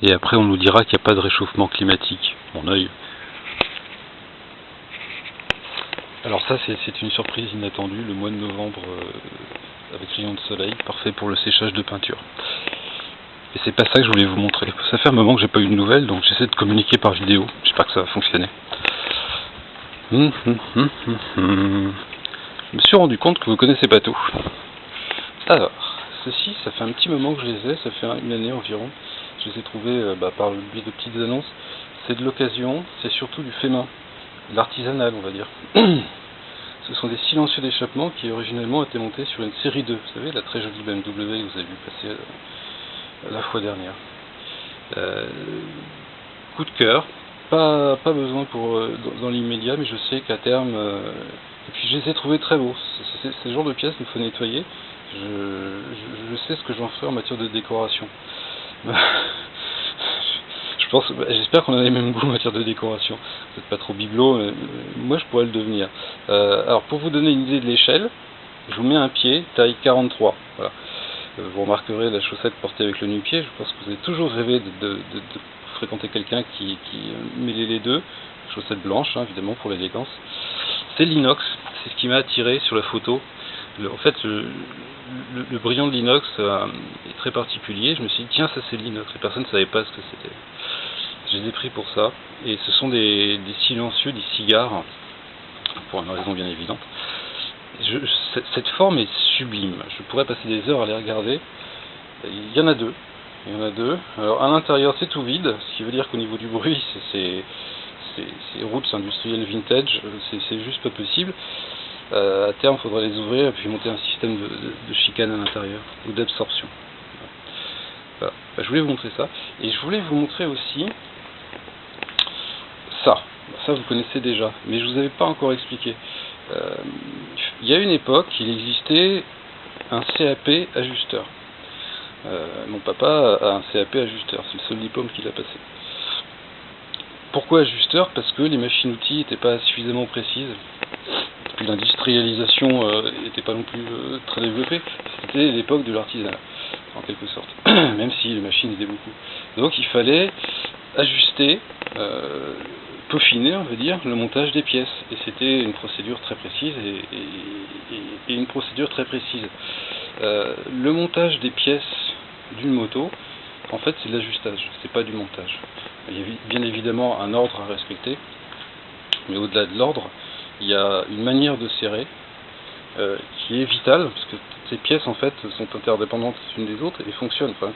Et après on nous dira qu'il n'y a pas de réchauffement climatique. Mon œil. Alors ça c'est une surprise inattendue, le mois de novembre avec rayon de soleil, parfait pour le séchage de peinture. Et c'est pas ça que je voulais vous montrer. Ça fait un moment que j'ai pas eu de nouvelles, donc j'essaie de communiquer par vidéo. J'espère que ça va fonctionner. Je me suis rendu compte que vous connaissez pas tout. Alors, ceci, ça fait un petit moment que je les ai, ça fait une année environ. Je les ai trouvés par le biais de petites annonces. C'est de l'occasion, c'est surtout du fait main, l'artisanal on va dire. Ce sont des silencieux d'échappement qui originellement étaient montés sur une série 2. Vous savez, la très jolie BMW que vous avez vu passer la fois dernière. Coup de cœur, pas besoin pour dans l'immédiat, mais je sais qu'à terme, et puis je les ai trouvés très beaux. C'est ce genre de pièces qu'il faut nettoyer. Je sais ce que j'en ferai en matière de décoration. J'espère qu'on a les mêmes goûts en matière de décoration. Vous n'êtes pas trop bibelot, mais moi je pourrais le devenir. Alors pour vous donner une idée de l'échelle, je vous mets un pied, taille 43. Voilà. Vous remarquerez la chaussette portée avec le nu-pied. Je pense que vous avez toujours rêvé de fréquenter quelqu'un qui mêlait les deux. Chaussette blanche, hein, évidemment, pour l'élégance. C'est l'inox, c'est ce qui m'a attiré sur la photo. En fait, le brillant de l'inox est très particulier. Je me suis dit, tiens, ça c'est l'inox. Les personnes ne savaient pas ce que c'était. Je les ai pris pour ça. Et ce sont des silencieux, des cigares, pour une raison bien évidente. Cette forme est sublime. Je pourrais passer des heures à les regarder. Il y en a deux. Alors à l'intérieur c'est tout vide, ce qui veut dire qu'au niveau du bruit c'est roots industriel vintage, c'est juste pas possible. À terme il faudra les ouvrir et puis monter un système de chicane à l'intérieur ou d'absorption. Voilà. Je voulais vous montrer ça. Et je voulais vous montrer aussi ça. Ça vous connaissez déjà, mais je vous avais pas encore expliqué. Il y a une époque, il existait un CAP ajusteur. Mon papa a un CAP ajusteur, c'est le seul diplôme qu'il a passé. Pourquoi ajusteur? Parce que les machines-outils n'étaient pas suffisamment précises, et puis l'industrialisation n'était pas non plus très développée. C'était l'époque de l'artisanat, en quelque sorte, même si les machines aidaient beaucoup. Donc il fallait ajuster, peaufiner, on va dire, le montage des pièces. Et c'était une procédure très précise et une procédure très précise. Le montage des pièces d'une moto, en fait, c'est de l'ajustage, c'est pas du montage. Il y a bien évidemment un ordre à respecter, mais au-delà de l'ordre, il y a une manière de serrer qui est vitale, parce que toutes ces pièces, en fait, sont interdépendantes les unes des autres et fonctionnent, enfin,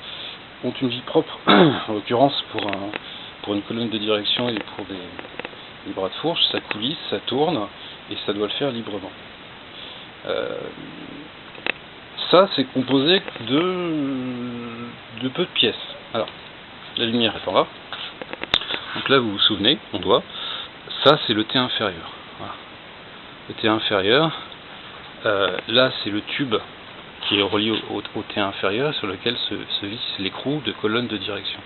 ont une vie propre, en l'occurrence pour une colonne de direction et pour des bras de fourche, ça coulisse, ça tourne, et ça doit le faire librement. Ça, c'est composé de peu de pièces. Alors, la lumière étant là, donc là, vous vous souvenez, on doit, ça, c'est le T inférieur. Voilà. Le T inférieur, là, c'est le tube qui est relié au T inférieur, sur lequel se visse l'écrou de colonne de direction.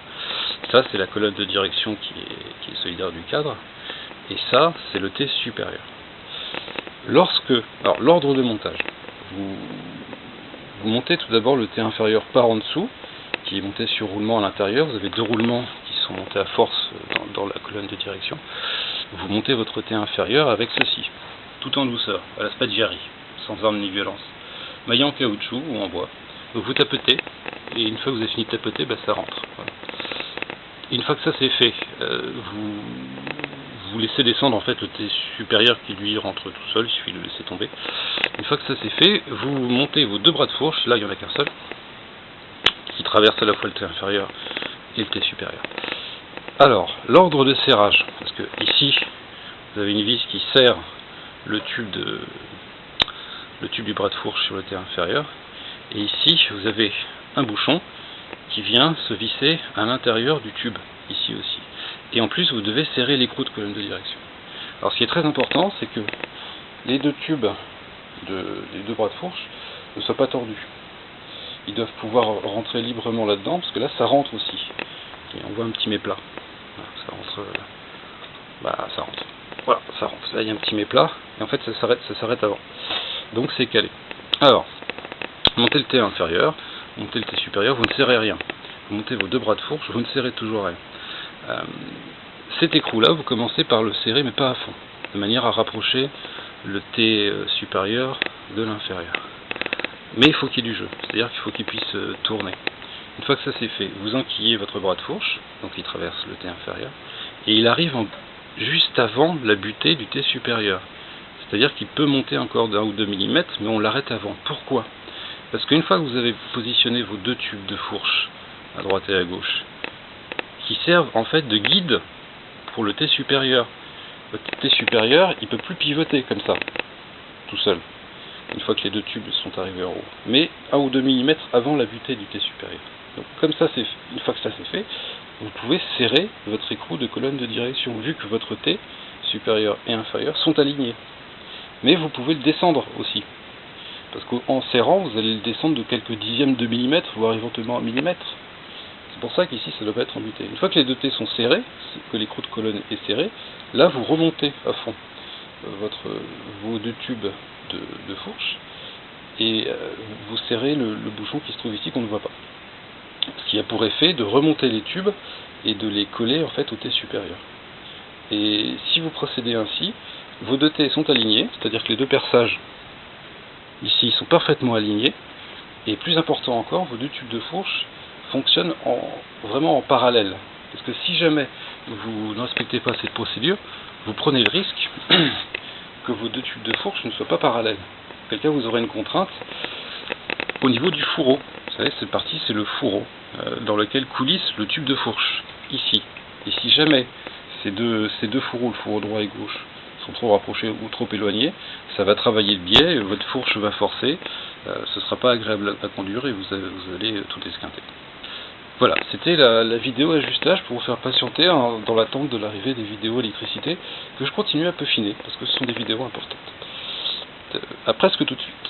Ça, c'est la colonne de direction qui est solidaire du cadre, et ça, c'est le T supérieur. Alors, l'ordre de montage, vous montez tout d'abord le T inférieur par en dessous, qui est monté sur roulement à l'intérieur. Vous avez deux roulements qui sont montés à force dans la colonne de direction. Vous montez votre T inférieur avec ceci, tout en douceur, à la Spaggiari, sans arme ni violence. Maillet en caoutchouc ou en bois. Donc vous tapotez, et une fois que vous avez fini de tapoter, ça rentre. Voilà. Une fois que ça c'est fait, vous laissez descendre en fait le T supérieur qui lui rentre tout seul, il suffit de le laisser tomber. Une fois que ça c'est fait, vous montez vos deux bras de fourche, là il n'y en a qu'un seul, qui traverse à la fois le T inférieur et le T supérieur. Alors, l'ordre de serrage, parce que ici, vous avez une vis qui serre le tube du bras de fourche sur le T inférieur, et ici, vous avez un bouchon qui vient se visser à l'intérieur du tube, ici aussi. Et en plus, vous devez serrer l'écrou de colonne de direction. Alors, ce qui est très important, c'est que les deux tubes les deux bras de fourche ne soient pas tordus. Ils doivent pouvoir rentrer librement là-dedans, parce que là, ça rentre aussi. Et on voit un petit méplat. Ça rentre. Ça rentre. Voilà, ça rentre. Là, il y a un petit méplat, et en fait, ça s'arrête avant. Donc, c'est calé. Alors, montez le T inférieur, montez le T supérieur, vous ne serrez rien. vous montez vos deux bras de fourche, vous ne serrez toujours rien. Cet écrou-là, vous commencez par le serrer, mais pas à fond, de manière à rapprocher le T supérieur de l'inférieur. Mais il faut qu'il y ait du jeu, c'est-à-dire qu'il faut qu'il puisse tourner. Une fois que ça c'est fait, vous enquillez votre bras de fourche, donc il traverse le T inférieur, et il arrive juste avant la butée du T supérieur. C'est-à-dire qu'il peut monter encore d'1 ou 2 mm, mais on l'arrête avant. Pourquoi? Parce qu'une fois que vous avez positionné vos deux tubes de fourche, à droite et à gauche, qui servent en fait de guide pour le T supérieur. Votre T supérieur, il ne peut plus pivoter comme ça, tout seul, une fois que les deux tubes sont arrivés en haut. Mais 1 ou 2 mm avant la butée du T supérieur. Donc comme ça, une fois que ça c'est fait, vous pouvez serrer votre écrou de colonne de direction, vu que votre T supérieur et inférieur sont alignés. Mais vous pouvez le descendre aussi. Parce qu'en serrant, vous allez le descendre de quelques dixièmes de millimètre, voire éventuellement 1 mm. C'est pour ça qu'ici, ça ne doit pas être en butée. Une fois que les deux T sont serrés, que l'écrou de colonne est serré, là, vous remontez à fond vos deux tubes de fourche et vous serrez le bouchon qui se trouve ici qu'on ne voit pas. Ce qui a pour effet de remonter les tubes et de les coller en fait au T supérieur. Et si vous procédez ainsi, vos deux T sont alignés, c'est-à-dire que les deux perçages ici sont parfaitement alignés, et plus important encore, vos deux tubes de fourche fonctionnent vraiment en parallèle. Parce que si jamais vous ne respectez pas cette procédure, vous prenez le risque que vos deux tubes de fourche ne soient pas parallèles. Auquel cas vous aurez une contrainte au niveau du fourreau. Vous savez, cette partie c'est le fourreau dans lequel coulisse le tube de fourche, ici. Et si jamais ces deux fourreaux, le fourreau droit et gauche, sont trop rapprochés ou trop éloignés, ça va travailler le biais, votre fourche va forcer, ce ne sera pas agréable à conduire et vous allez tout esquinter. Voilà, c'était la vidéo ajustage pour vous faire patienter dans l'attente de l'arrivée des vidéos électricité que je continue à peaufiner parce que ce sont des vidéos importantes. À presque tout de suite.